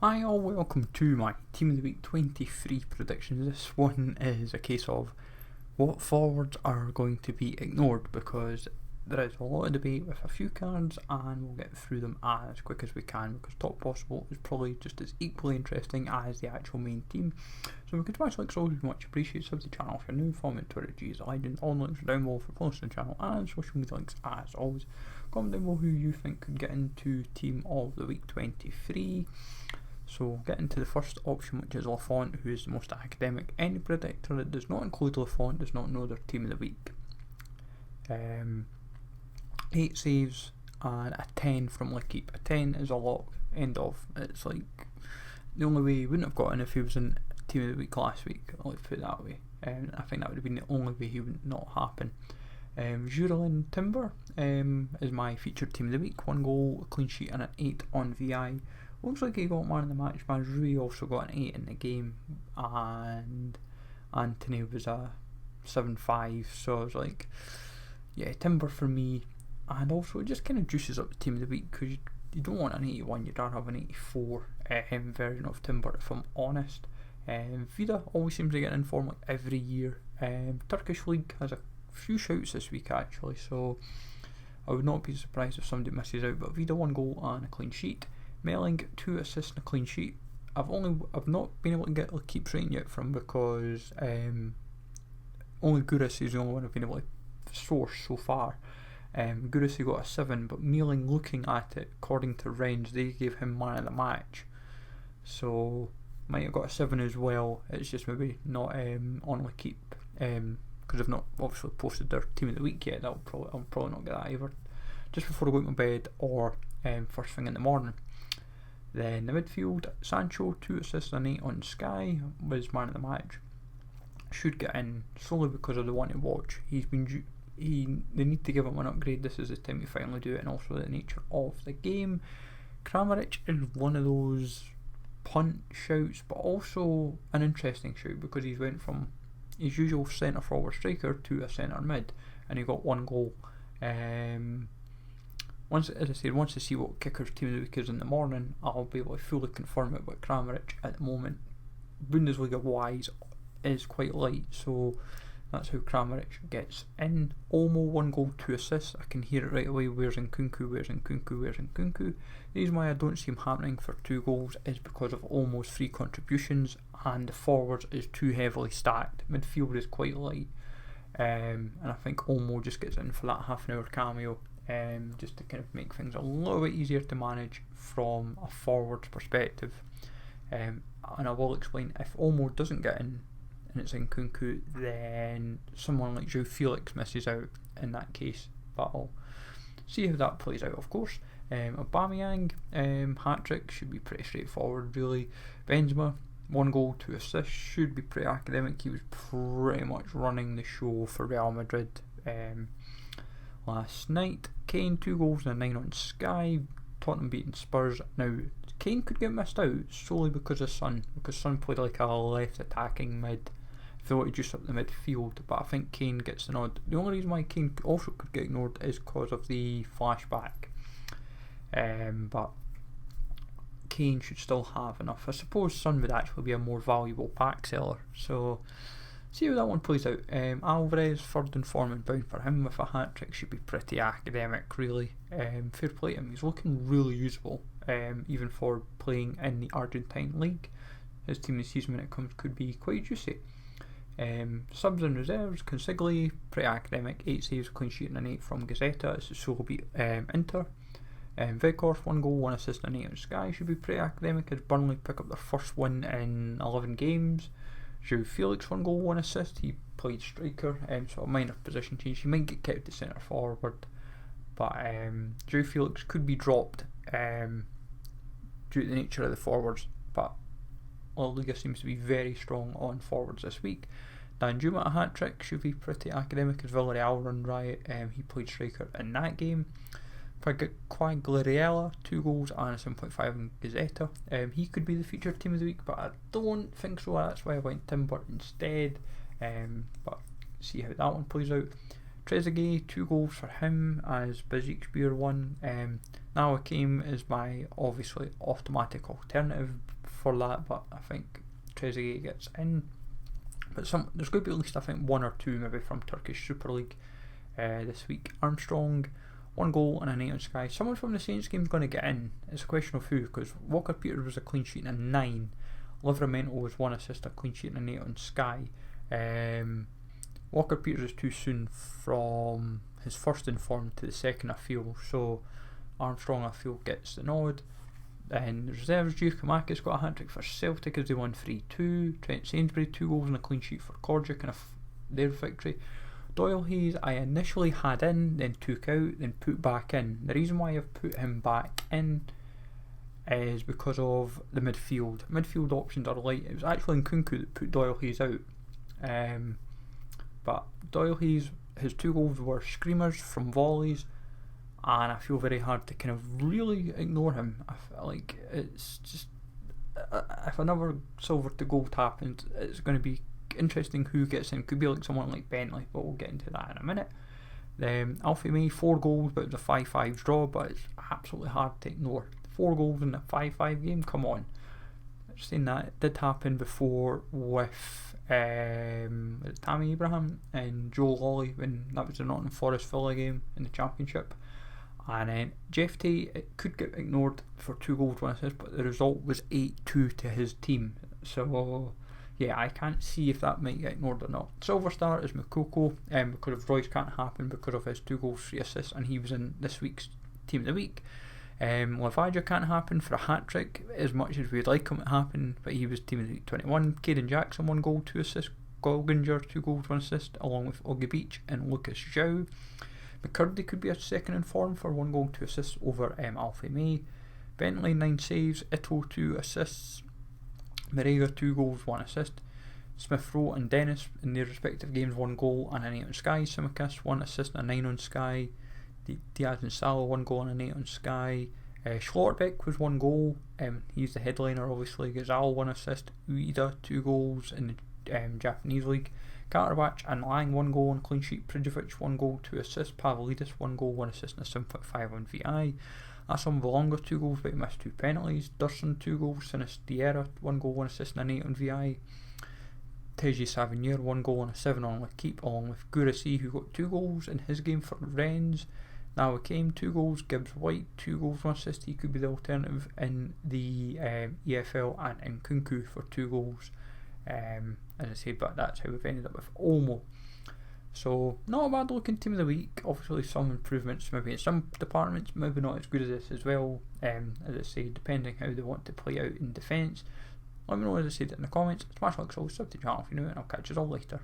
Hi all, welcome to my Team of the Week 23 predictions. This one is a case of what forwards are going to be ignored, because there is a lot of debate with a few cards and we'll get through them as quick as we can, because top possible is probably just as equally interesting as the actual main team. So we can smash likes, always much appreciated. Sub to the channel if you're new, follow me on Twitter, G's Legend. All links are down below for posting the channel and social media links as always. Comment down below who you think could get into Team of the Week 23. So we'll get into the first option, which is Lafont, who is the most academic. Any predictor that does not include Lafont does not know their Team of the Week. 8 saves and a 10 from Keep. A 10 is a lock, end of. It's like the only way he wouldn't have gotten if he was in Team of the Week last week, let's put it that way. I think that would have been the only way he would not happen. Jurelin Timber is my featured Team of the Week. 1 goal, a clean sheet and an 8 on VI. Looks like he got man of the match. Rui also got an 8 in the game, and Anthony was a 7-5. So I was like, yeah, Timber for me. And also it just kind of juices up the Team of the Week, because you don't want an 81, you'd rather have an 84 version of Timber, if I'm honest. Vida always seems to get in form like every year. Turkish League has a few shouts this week actually, so I would not be surprised if somebody misses out. But Vida 1 goal and a clean sheet. Melling 2 assists and a clean sheet. I've not been able to get Keep's rating yet from, because only Guris is the only one I've been able to source so far. Guris got a 7, but Melling, looking at it, according to Renz, they gave him man of the match, so might have got a 7 as well. It's just maybe not on Keep, because I've not obviously posted their Team of the Week yet. I'll probably not get that either just before I go to my bed or first thing in the morning. Then the midfield, Sancho 2 assists and 8 on Sky, was man of the match. Should get in solely because of the one to watch. They need to give him an upgrade. This is the time to finally do it, and also the nature of the game. Kramaric is one of those punt shouts, but also an interesting shout, because he's went from his usual centre forward striker to a centre mid, and he got 1 goal. Once I see what Kicker's Team of the Week is in the morning, I'll be able to fully confirm it. But Kramaric at the moment, Bundesliga wise, is quite light, so that's how Kramaric gets in. Olmo 1 goal, 2 assists. I can hear it right away. Where's Nkunku? Where's Nkunku? Where's Nkunku? The reason why I don't see him happening for 2 goals is because of Olmo's 3 contributions, and the forwards is too heavily stacked. Midfield is quite light, and I think Olmo just gets in for that half an hour cameo, just to kind of make things a little bit easier to manage from a forward's perspective. And I will explain, if Olmo doesn't get in and it's Nkunku, then someone like João Felix misses out in that case, but I'll see how that plays out, of course. Aubameyang, hat-trick, should be pretty straightforward really. Benzema 1 goal, 2 assists, should be pretty academic. He was pretty much running the show for Real Madrid last night. Kane 2 goals and a 9 on Sky. Tottenham beating Spurs. Now Kane could get missed out solely because of Son, because Son played like a left attacking mid if they want to juice up the midfield, but I think Kane gets the nod. The only reason why Kane also could get ignored is because of the flashback, but Kane should still have enough. I suppose Son would actually be a more valuable pack seller, so see how that one plays out. Alvarez, third in form and bound for him with a hat-trick, should be pretty academic really. Fair play to him, he's looking really usable, even for playing in the Argentine league. His team this season when it comes could be quite juicy. Subs and reserves, Consigli, pretty academic, 8 saves, clean sheet and an 8 from Gazzetta. It's a solo beat Inter. Weghorst 1 goal, 1 assist and 8 on Sky, should be pretty academic as Burnley pick up their first win in 11 games. João Felix 1 goal, 1 assist. He played striker, so a minor position change. He might get kept to centre forward, but João Felix could be dropped due to the nature of the forwards. But La Liga seems to be very strong on forwards this week. Danjuma a hat-trick, should be pretty academic as Villarreal run riot. He played striker in that game. Quagliarella 2 goals and a 7.5 in Gazzetta. He could be the featured Team of the Week, but I don't think so. That's why I went Timber instead. But see how that one plays out. Trezeguet, 2 goals for him as Besiktas 1. Now Kane is my obviously automatic alternative for that, but I think Trezeguet gets in. But there's going to be at least I think 1 or 2 maybe from Turkish Super League this week. Armstrong, 1 goal and an 8 on Sky. Someone from the Saints game is going to get in. It's a question of who, because Walker Peters was a clean sheet and a 9. Livramento was 1 assist, a clean sheet and an 8 on Sky. Walker Peters is too soon from his first inform to the second I feel, so Armstrong I feel gets the nod. Then the reserves, Giacomakis got a hat-trick for Celtic as they won 3-2. Trent Sainsbury 2 goals and a clean sheet for Kordic in their victory. Doyle Hayes I initially had in, then took out, then put back in. The reason why I've put him back in is because of the midfield. Midfield options are light. It was actually Moukoko that put Doyle Hayes out. But Doyle Hayes, his 2 goals were screamers from volleys, and I feel very hard to kind of really ignore him. I feel like it's just, if another silver to gold happens, it's going to be interesting who gets in. Could be like someone like Bentley, but we'll get into that in a minute. Alfie May, 4 goals, but it was a 5-5 draw, but it's absolutely hard to ignore. 4 goals in a 5-5 game, come on. Just saying that, it did happen before with Tammy Abraham and Joe Lawley when that was the Nottingham Forest Villa game in the Championship. And then Jeff Tate, it could get ignored for 2 goals, 1 assist, but the result was 8-2 to his team. So yeah, I can't see if that might get ignored or not. Silver star is Moukoko, because of Royce can't happen because of his 2 goals, 3 assists, and he was in this week's Team of the Week. Lavaja can't happen for a hat-trick as much as we'd like him to happen, but he was Team of the Week 21. Caden Jackson, 1 goal, 2 assists. Golginger, 2 goals, 1 assist, along with Oggy Beach and Lucas Zhao. McCurdy could be a second in form for 1 goal, 2 assists over Alfie May. Bentley, 9 saves. Ito, 2 assists. Marega, 2 goals, 1 assist. Smith Rowe and Dennis in their respective games, 1 goal and an 8 on Sky. Simicast, 1 assist and a 9 on Sky. Diaz and Salah, 1 goal and an 8 on Sky. Schlotterbeck was 1 goal. He's the headliner, obviously. Gazal, 1 assist. Ueda, 2 goals in the Japanese League. Kartabach and Lang, 1 goal and clean sheet. Prijovic, 1 goal, 2 assists. Pavlidis, 1 goal, 1 assist and a 7.5 on VI. Asam Volonga, 2 goals, but he missed 2 penalties. Durson, 2 goals. Sinisterra, 1 goal, 1 assist and an 8 on VI. Teji Savigny, 1 goal and a 7 on L'Equipe, along with Gurasi, who got 2 goals in his game for Rennes. Now it came 2 goals. Gibbs White, 2 goals, 1 assist. He could be the alternative in the EFL, and Nkunku for 2 goals. As I said, but that's how we've ended up with Olmo. So not a bad looking Team of the Week. Obviously some improvements maybe in some departments, maybe not as good as this as well. As I say, depending how they want to play out in defence. Let me know, as I said, in the comments. Smash like, so sub to the channel if you're new, and I'll catch you all later.